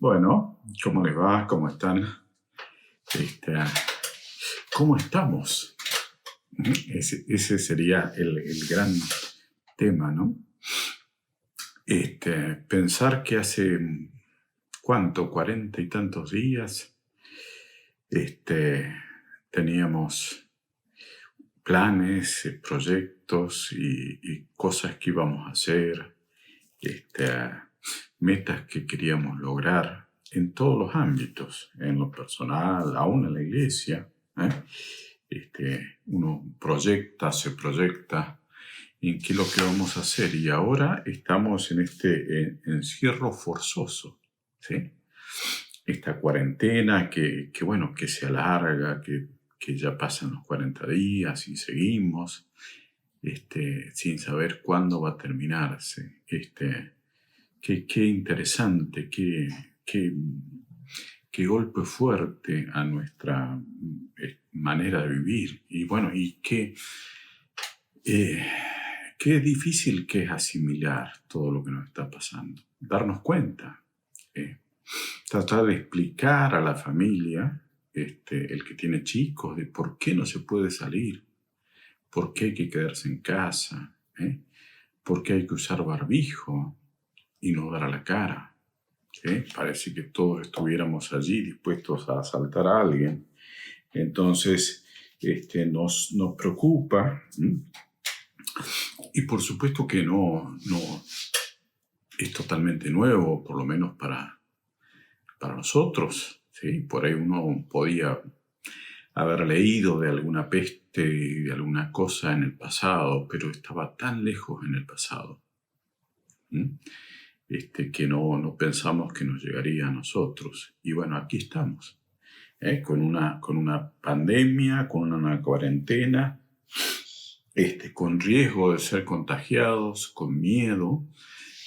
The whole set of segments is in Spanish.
Bueno, ¿cómo les va? ¿Cómo están? Este, ¿Cómo estamos? Ese sería el gran tema, ¿no? Pensar que hace, ¿cuánto? 40 y tantos días, teníamos planes, proyectos y cosas que íbamos a hacer, metas que queríamos lograr en todos los ámbitos, en lo personal, aún en la iglesia. Uno se proyecta en qué es lo que vamos a hacer, y ahora estamos en este encierro forzoso, ¿sí? Esta cuarentena que se alarga, que ya pasan los 40 días y seguimos sin saber cuándo va a terminarse. Qué interesante, qué golpe fuerte a nuestra manera de vivir. Y bueno, qué difícil que es asimilar todo lo que nos está pasando. Darnos cuenta. Tratar de explicar a la familia, el que tiene chicos, de por qué no se puede salir, por qué hay que quedarse en casa, por qué hay que usar barbijo y no dar a la cara. Parece que todos estuviéramos allí dispuestos a asaltar a alguien. Entonces, nos preocupa. Y por supuesto que no es totalmente nuevo, por lo menos para nosotros, ¿sí? Por ahí uno podía haber leído de alguna peste y de alguna cosa en el pasado, pero estaba tan lejos en el pasado, que no pensamos que nos llegaría a nosotros. Y bueno, aquí estamos, con una pandemia, con una cuarentena, con riesgo de ser contagiados, con miedo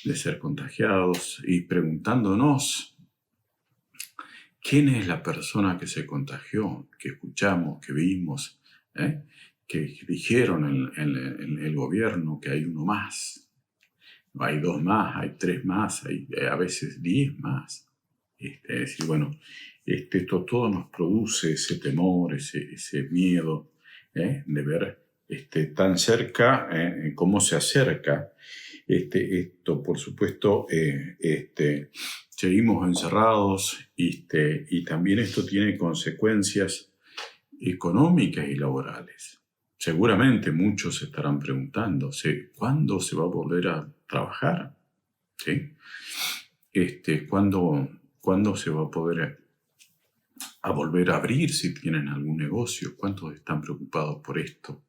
de ser contagiados y preguntándonos quién es la persona que se contagió, que escuchamos, que vimos, que dijeron en el gobierno que hay uno más. Hay 2 más, hay 3 más, hay a veces 10 más. Es decir, bueno, esto todo nos produce ese temor, ese miedo, de ver tan cerca cómo se acerca. Esto, por supuesto, seguimos encerrados, y también esto tiene consecuencias económicas y laborales. Seguramente muchos se estarán preguntándose cuándo se va a volver a trabajar, ¿sí? ¿Cuándo se va a poder a volver a abrir si tienen algún negocio? ¿Cuántos están preocupados por esto?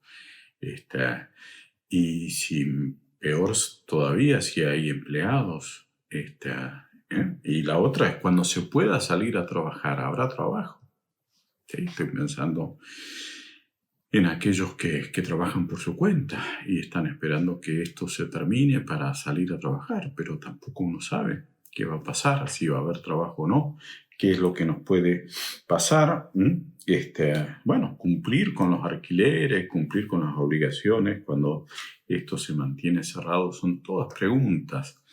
Y si peor todavía, si hay empleados. Y la otra es cuando se pueda salir a trabajar, ¿habrá trabajo? ¿Sí? Estoy pensando en aquellos que trabajan por su cuenta y están esperando que esto se termine para salir a trabajar, pero tampoco uno sabe qué va a pasar, si va a haber trabajo o no, qué es lo que nos puede pasar. Bueno, cumplir con los alquileres, cumplir con las obligaciones cuando esto se mantiene cerrado, son todas preguntas,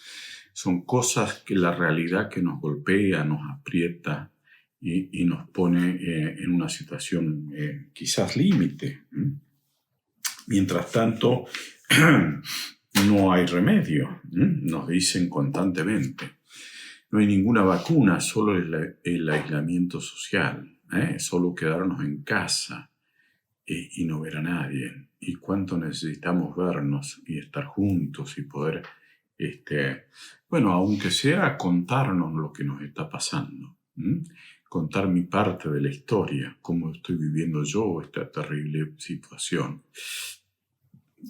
son cosas que la realidad que nos golpea, nos aprieta, y nos pone en una situación quizás límite. Mientras tanto, no hay remedio, nos dicen constantemente. No hay ninguna vacuna, solo el aislamiento social, solo quedarnos en casa y no ver a nadie. Y cuánto necesitamos vernos y estar juntos y poder, aunque sea contarnos lo que nos está pasando. Contar mi parte de la historia, cómo estoy viviendo yo esta terrible situación,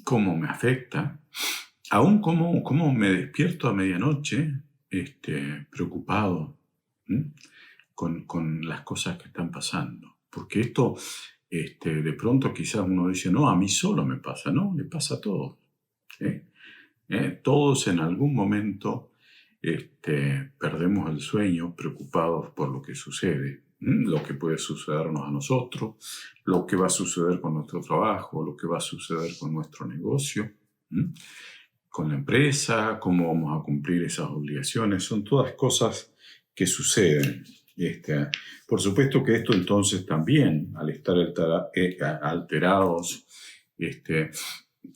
cómo me afecta, aún cómo me despierto a medianoche preocupado con las cosas que están pasando. Porque esto, de pronto quizás uno dice, no, a mí solo me pasa, no, le pasa a todos. Todos en algún momento perdemos el sueño preocupados por lo que sucede, lo que puede sucedernos a nosotros, lo que va a suceder con nuestro trabajo, lo que va a suceder con nuestro negocio, con la empresa, cómo vamos a cumplir esas obligaciones. Son todas cosas que suceden. Por supuesto que esto entonces también, al estar alterados,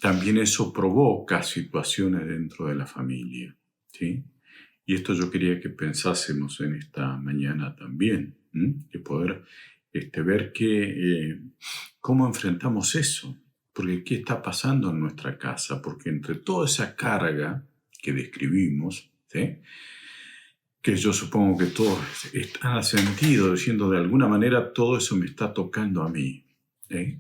también eso provoca situaciones dentro de la familia, ¿sí? Y esto yo quería que pensásemos en esta mañana también, de poder ver cómo enfrentamos eso, porque qué está pasando en nuestra casa, porque entre toda esa carga que describimos, ¿sí?, que yo supongo que todos están sentido, diciendo de alguna manera todo eso me está tocando a mí, ¿sí?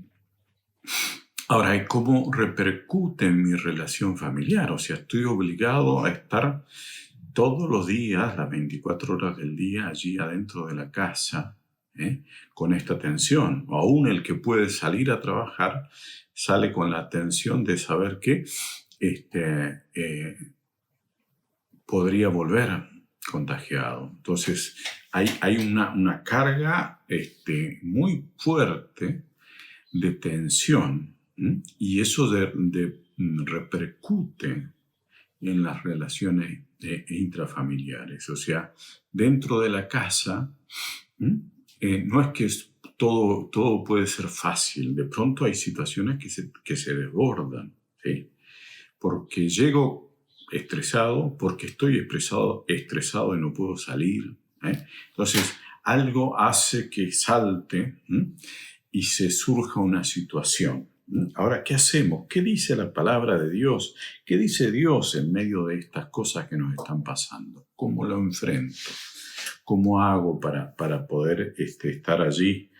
Ahora, ¿cómo repercute en mi relación familiar? O sea, estoy obligado a estar todos los días, las 24 horas del día, allí adentro de la casa, con esta tensión. O aún el que puede salir a trabajar, sale con la tensión de saber que podría volver contagiado. Entonces, hay una carga muy fuerte de tensión, y eso repercute en las relaciones intrafamiliares. O sea, dentro de la casa, no es que todo puede ser fácil. De pronto hay situaciones que se desbordan, ¿sí? Porque llego estresado, porque estoy estresado y no puedo salir. Entonces, algo hace que salte y se surja una situación. Ahora, ¿qué hacemos? ¿Qué dice la palabra de Dios? ¿Qué dice Dios en medio de estas cosas que nos están pasando? ¿Cómo lo enfrento? ¿Cómo hago para poder estar allí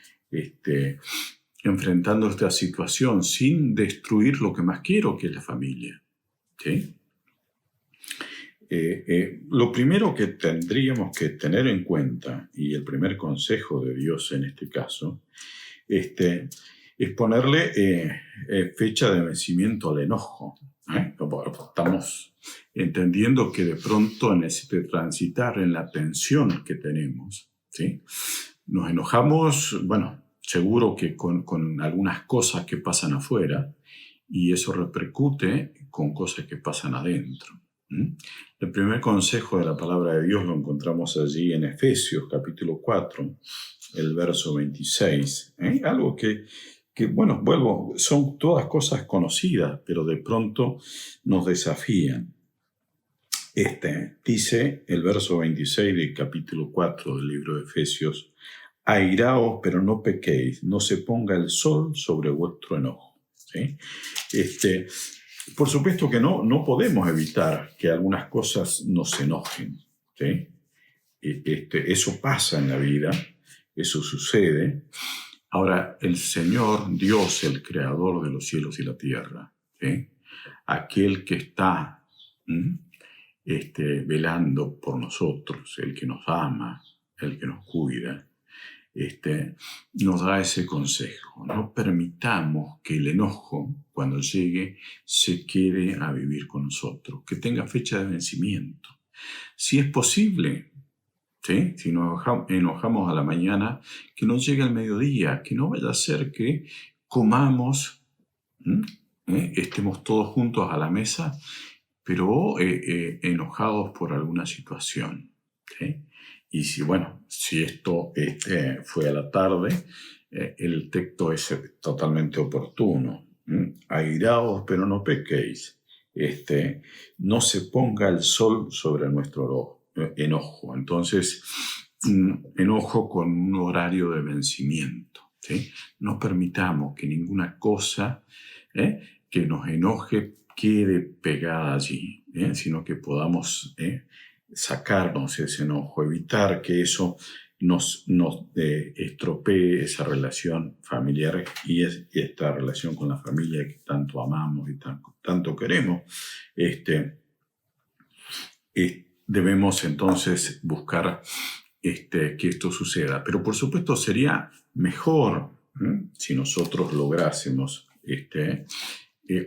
enfrentando esta situación sin destruir lo que más quiero, que es la familia? ¿Sí? Lo primero que tendríamos que tener en cuenta, y el primer consejo de Dios en este caso, es ponerle fecha de vencimiento al enojo. Estamos entendiendo que de pronto necesita transitar en la tensión que tenemos, ¿sí? Nos enojamos, bueno, seguro que con algunas cosas que pasan afuera, y eso repercute con cosas que pasan adentro. El primer consejo de la palabra de Dios lo encontramos allí en Efesios capítulo 4, el verso 26. Algo que, bueno, son todas cosas conocidas, pero de pronto nos desafían. Dice el verso 26 del capítulo 4 del libro de Efesios: airaos, pero no pequéis, no se ponga el sol sobre vuestro enojo. ¿Sí? Por supuesto que no podemos evitar que algunas cosas nos enojen, ¿sí? Eso pasa en la vida, eso sucede. Ahora, el Señor, Dios, el creador de los cielos y la tierra, ¿sí?, aquel que está velando por nosotros, el que nos ama, el que nos cuida, nos da ese consejo. No permitamos que el enojo, cuando llegue, se quede a vivir con nosotros, que tenga fecha de vencimiento. Si es posible, ¿sí?, si nos enojamos a la mañana, que no llegue al mediodía, que no vaya a ser que comamos, estemos todos juntos a la mesa, pero enojados por alguna situación, ¿sí? Y si esto fue a la tarde, el texto es totalmente oportuno. Airaos, pero no pequéis. No se ponga el sol sobre nuestro enojo. Entonces, enojo con un horario de vencimiento, ¿sí? No permitamos que ninguna cosa que nos enoje quede pegada allí, sino que podamos sacarnos ese enojo, evitar que eso nos estropee esa relación familiar y esta relación con la familia que tanto amamos y tanto queremos. Debemos entonces buscar que esto suceda. Pero por supuesto sería mejor si nosotros lográsemos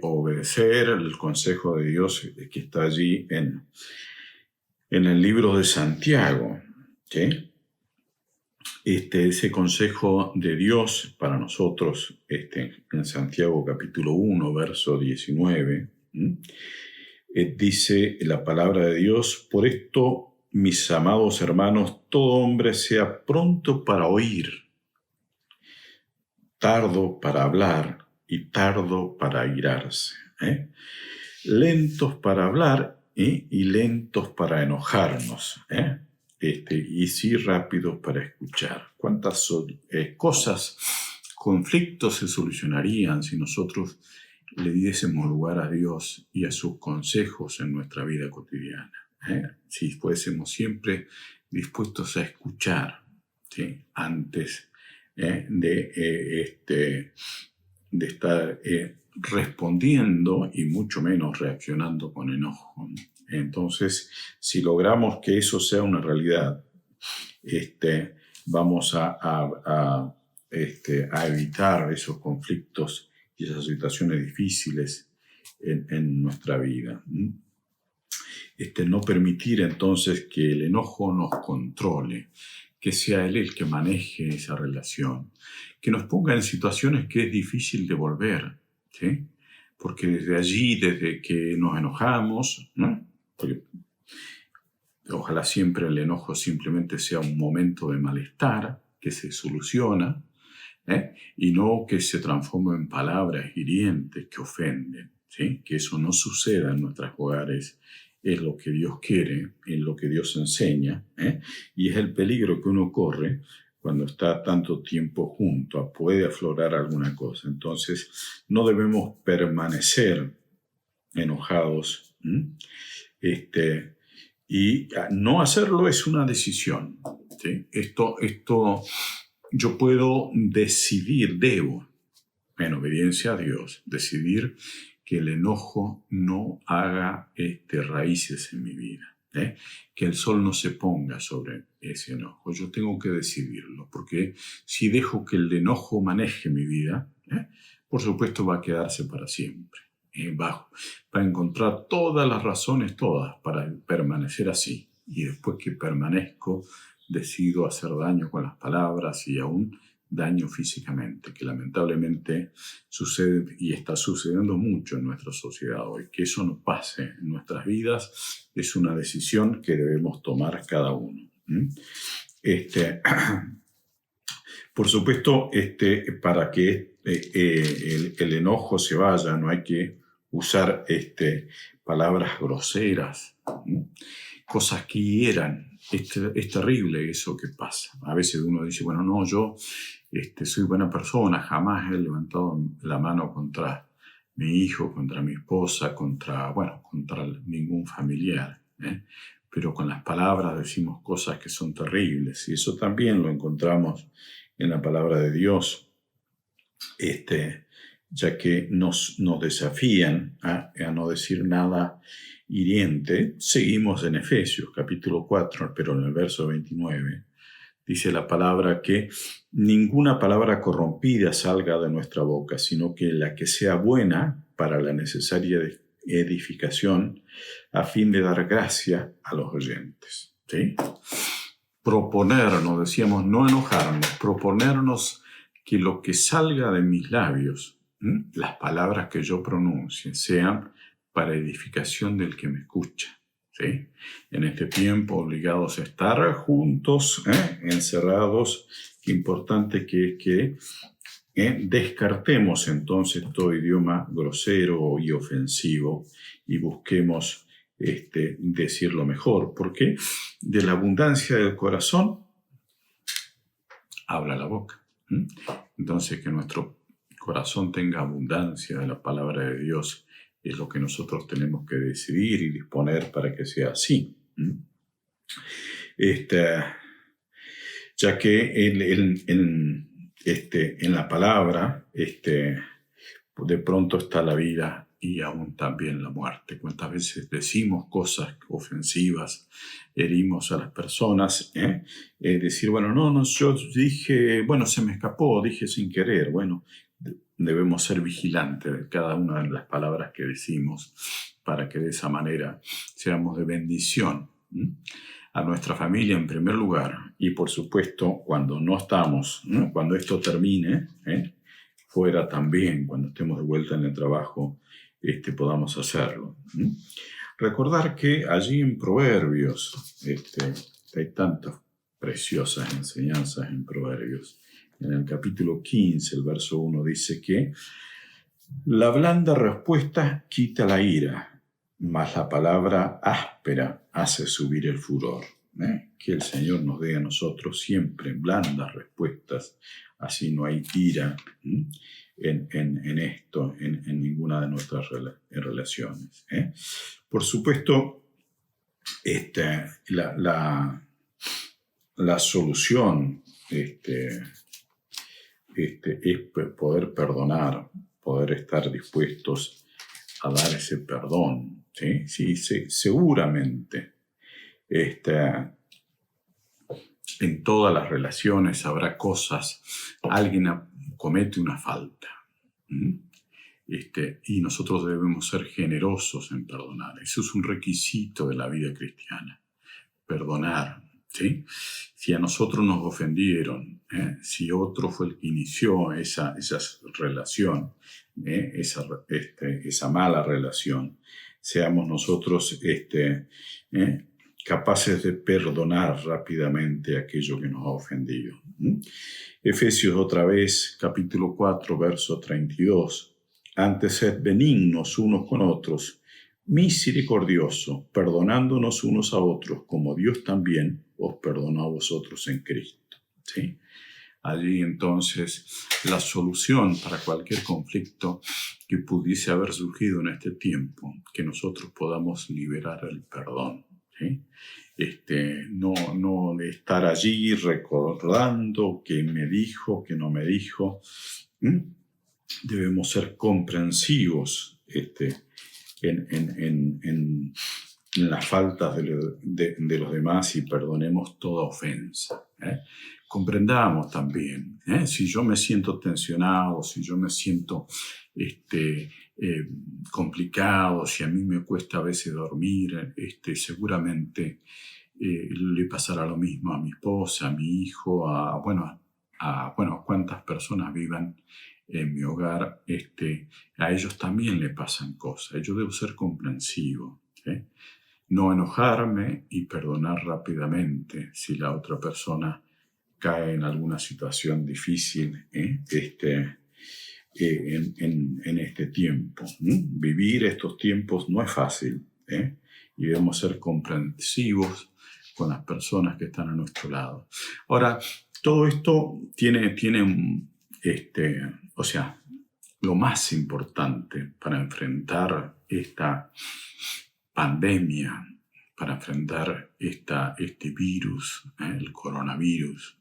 obedecer el consejo de Dios que está allí en el libro de Santiago, ¿sí? Ese consejo de Dios para nosotros, en Santiago capítulo 1, verso 19, dice la palabra de Dios: por esto mis amados hermanos, todo hombre sea pronto para oír, tardo para hablar y tardo para airarse, lentos para hablar y lentos para enojarnos, y sí rápidos para escuchar. ¿Cuántas cosas, conflictos se solucionarían si nosotros le diésemos lugar a Dios y a sus consejos en nuestra vida cotidiana? Si fuésemos siempre dispuestos a escuchar, ¿sí?, antes de estar respondiendo y mucho menos reaccionando con enojo. Entonces, si logramos que eso sea una realidad, vamos a evitar esos conflictos y esas situaciones difíciles en nuestra vida. No permitir entonces que el enojo nos controle, que sea él el que maneje esa relación, que nos ponga en situaciones que es difícil de volver, ¿sí? Porque desde allí, desde que nos enojamos, ¿no? Porque ojalá siempre el enojo simplemente sea un momento de malestar que se soluciona, y no que se transforme en palabras hirientes que ofenden, ¿sí? Que eso no suceda en nuestros hogares. Es lo que Dios quiere, es lo que Dios enseña, y es el peligro que uno corre cuando está tanto tiempo junto. Puede aflorar alguna cosa. Entonces, no debemos permanecer enojados, y no hacerlo es una decisión, ¿sí? Esto yo puedo decidir, debo, en obediencia a Dios, decidir que el enojo no haga raíces en mi vida, que el sol no se ponga sobre ese enojo. Yo tengo que decidirlo, porque si dejo que el enojo maneje mi vida, por supuesto va a quedarse para siempre. Va a encontrar todas las razones, todas, para permanecer así. Y después que permanezco, decido hacer daño con las palabras y aún daño físicamente, que lamentablemente sucede y está sucediendo mucho en nuestra sociedad hoy. Que eso no pase en nuestras vidas es una decisión que debemos tomar cada uno. Por supuesto, para que el enojo se vaya, no hay que usar palabras groseras, cosas que hieran. Es terrible eso que pasa. A veces uno dice, bueno, no, yo soy buena persona, jamás he levantado la mano contra mi hijo, contra mi esposa, contra ningún familiar, pero con las palabras decimos cosas que son terribles, y eso también lo encontramos en la palabra de Dios, ya que nos desafían a no decir nada hiriente. Seguimos en Efesios capítulo 4, pero en el verso 29 dice la palabra que ninguna palabra corrompida salga de nuestra boca, sino que la que sea buena para la necesaria edificación, a fin de dar gracia a los oyentes, ¿sí? Proponernos, decíamos, no enojarnos, proponernos que lo que salga de mis labios, las palabras que yo pronuncie, sean para edificación del que me escucha, ¿sí? En este tiempo obligados a estar juntos, encerrados, qué importante que es que descartemos entonces todo idioma grosero y ofensivo y busquemos decir lo mejor, porque de la abundancia del corazón habla la boca. Entonces, que nuestro corazón tenga abundancia de la palabra de Dios es lo que nosotros tenemos que decidir y disponer para que sea así. Ya que en la palabra de pronto está la vida y aún también la muerte. ¿Cuántas veces decimos cosas ofensivas, herimos a las personas? Decir, bueno, no, yo dije, bueno, se me escapó, dije sin querer. Bueno, debemos ser vigilantes de cada una de las palabras que decimos para que de esa manera seamos de bendición a nuestra familia en primer lugar, y por supuesto cuando no estamos, cuando esto termine, fuera también, cuando estemos de vuelta en el trabajo, podamos hacerlo. Recordar que allí en Proverbios, hay tantas preciosas enseñanzas en Proverbios. En el capítulo 15, el verso 1 dice que la blanda respuesta quita la ira, mas la palabra áspera hace subir el furor. Que el Señor nos dé a nosotros siempre blandas respuestas, así no hay ira en esto, en ninguna de nuestras relaciones. Por supuesto, la solución es poder perdonar, poder estar dispuestos a dar ese perdón. Sí, seguramente en todas las relaciones habrá cosas, alguien comete una falta. Y nosotros debemos ser generosos en perdonar. Eso es un requisito de la vida cristiana. Perdonar. ¿Sí? Si a nosotros nos ofendieron, si otro fue el que inició esa relación, esa mala relación, seamos nosotros capaces de perdonar rápidamente aquello que nos ha ofendido. Efesios otra vez, capítulo 4, verso 32. Antes sed benignos unos con otros, misericordioso, perdonándonos unos a otros, como Dios también os perdonó a vosotros en Cristo. ¿Sí? Allí entonces la solución para cualquier conflicto que pudiese haber surgido en este tiempo, que nosotros podamos liberar el perdón. ¿Sí? No de estar allí recordando que me dijo, que no me dijo. Debemos ser comprensivos en las faltas de los demás y perdonemos toda ofensa. Comprendamos también, si yo me siento tensionado, si yo me siento complicado, si a mí me cuesta a veces dormir, seguramente le pasará lo mismo a mi esposa, a mi hijo, a cuántas personas vivan en mi hogar, a ellos también le pasan cosas. Yo debo ser comprensivo, no enojarme y perdonar rápidamente si la otra persona cae en alguna situación difícil en este tiempo. Vivir estos tiempos no es fácil, y debemos ser comprensivos con las personas que están a nuestro lado. Ahora, todo esto tiene lo más importante para enfrentar esta pandemia, para enfrentar este virus, el coronavirus,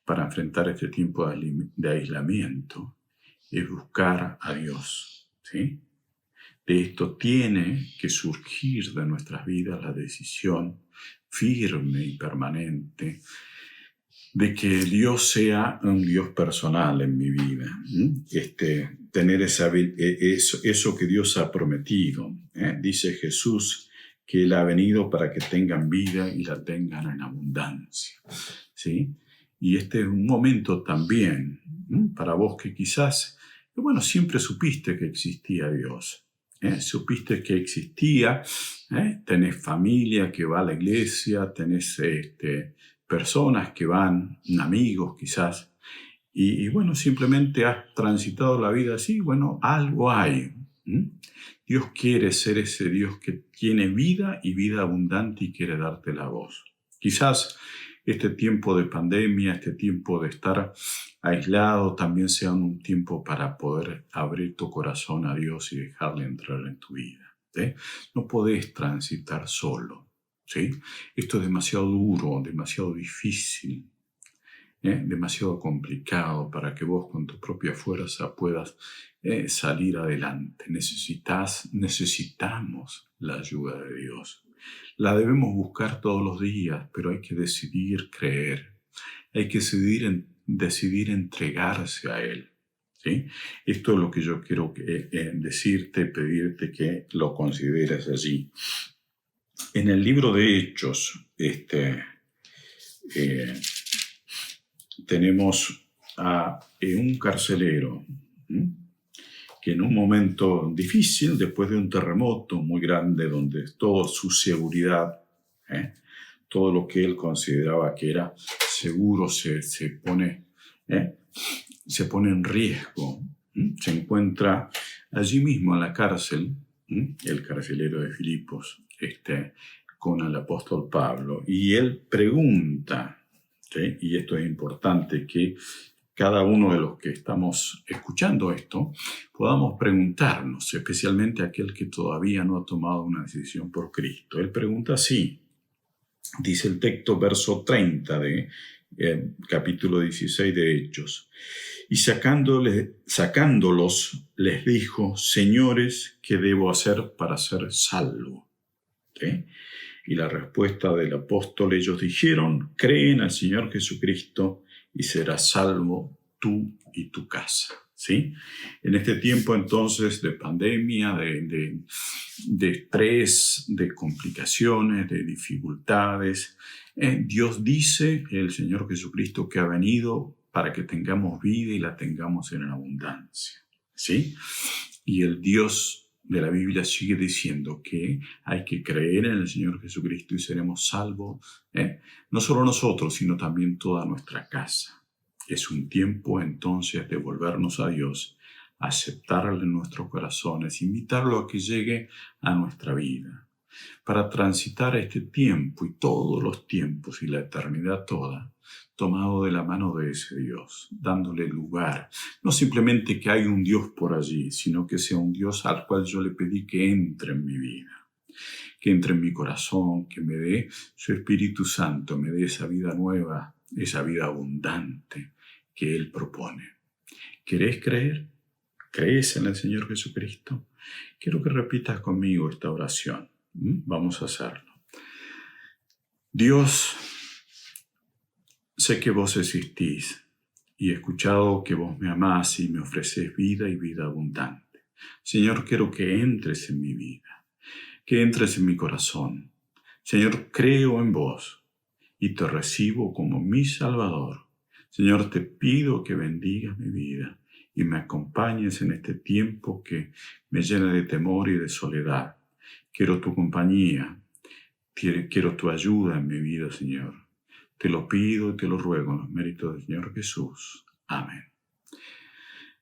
para enfrentar este tiempo de aislamiento, es buscar a Dios, ¿sí? De esto tiene que surgir de nuestras vidas la decisión firme y permanente de que Dios sea un Dios personal en mi vida. Tener eso que Dios ha prometido. Dice Jesús que Él ha venido para que tengan vida y la tengan en abundancia. ¿Sí? Y este es un momento también para vos que quizás, siempre supiste que existía Dios. Supiste que existía, tenés familia que va a la iglesia, tenés personas que van, amigos quizás, y simplemente has transitado la vida así, algo hay. Dios quiere ser ese Dios que tiene vida y vida abundante y quiere darte la voz. Quizás este tiempo de pandemia, este tiempo de estar aislado, también sea un tiempo para poder abrir tu corazón a Dios y dejarle entrar en tu vida. No podés transitar solo. ¿Sí? Esto es demasiado duro, demasiado difícil, demasiado complicado para que vos con tu propia fuerza puedas salir adelante. Necesitamos la ayuda de Dios. La debemos buscar todos los días, pero hay que decidir creer. Hay que decidir entregarse a Él. ¿Sí? Esto es lo que yo quiero decirte, pedirte que lo consideres allí. En el libro de Hechos, tenemos a un carcelero que en un momento difícil, después de un terremoto muy grande, donde toda su seguridad, todo lo que él consideraba que era seguro se pone en riesgo. Se encuentra allí mismo en la cárcel, el carcelero de Filipos, con el apóstol Pablo, y él pregunta, ¿sí? Y esto es importante, que cada uno de los que estamos escuchando esto podamos preguntarnos, especialmente aquel que todavía no ha tomado una decisión por Cristo. Él pregunta así, dice el texto, verso 30 de capítulo 16 de Hechos. Y sacándolos, les dijo, señores, ¿qué debo hacer para ser salvo? ¿Sí? Y la respuesta del apóstol, ellos dijeron, cree en el Señor Jesucristo y serás salvo tú y tu casa. ¿Sí? En este tiempo entonces de pandemia, de estrés, de complicaciones, de dificultades, Dios dice, el Señor Jesucristo, que ha venido para que tengamos vida y la tengamos en abundancia. ¿Sí? Y el Dios de la Biblia sigue diciendo que hay que creer en el Señor Jesucristo y seremos salvos, no solo nosotros, sino también toda nuestra casa. Es un tiempo entonces de volvernos a Dios, aceptarle en nuestros corazones, invitarlo a que llegue a nuestra vida, para transitar este tiempo y todos los tiempos y la eternidad toda, tomado de la mano de ese Dios, dándole lugar. No simplemente que hay un Dios por allí, sino que sea un Dios al cual yo le pedí que entre en mi vida, que entre en mi corazón, que me dé su Espíritu Santo, me dé esa vida nueva, esa vida abundante que Él propone. ¿Querés creer? ¿Crees en el Señor Jesucristo? Quiero que repitas conmigo esta oración. Vamos a hacerlo. Dios, sé que vos existís y he escuchado que vos me amás y me ofreces vida y vida abundante. Señor, quiero que entres en mi vida, que entres en mi corazón. Señor, creo en vos y te recibo como mi Salvador. Señor, te pido que bendigas mi vida y me acompañes en este tiempo que me llena de temor y de soledad. Quiero tu compañía, quiero tu ayuda en mi vida, Señor. Te lo pido y te lo ruego en los méritos del Señor Jesús. Amén.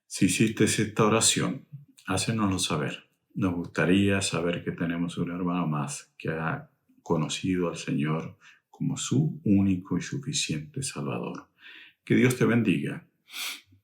Si hiciste esta oración, hácenoslo saber. Nos gustaría saber que tenemos un hermano más que ha conocido al Señor como su único y suficiente Salvador. Que Dios te bendiga